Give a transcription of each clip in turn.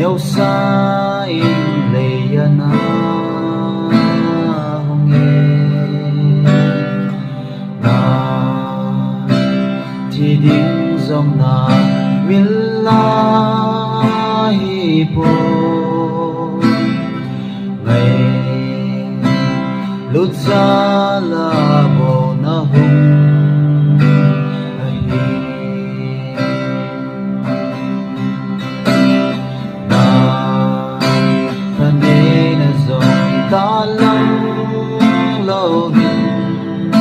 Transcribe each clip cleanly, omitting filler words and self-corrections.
nhau xa in lệ na hồng na thì đinh dòng na min la hi po ngày lút ra là bộ na hùng ta lăng lâu hình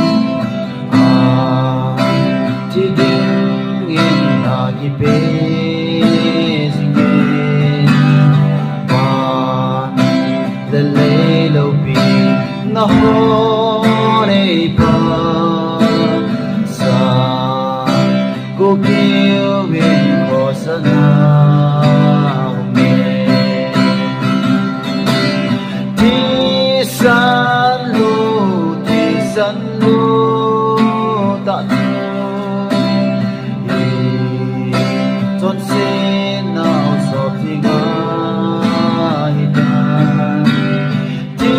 chỉ đứng yên là chỉ bé sinh viên và để lấy lâu bị nó hôn ấy ba sa cô kêu bên khó sana san lu ta chọn xe nào sọp thì ngã thì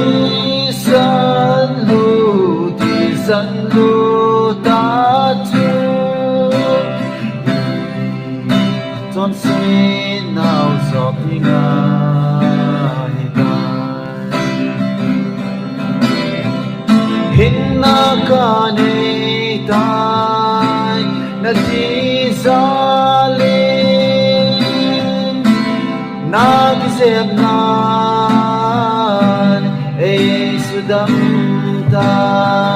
san lu ta chọn xe nào sọp thì ngã hinna kane tai na ti zalim na gizem nan e sudam ta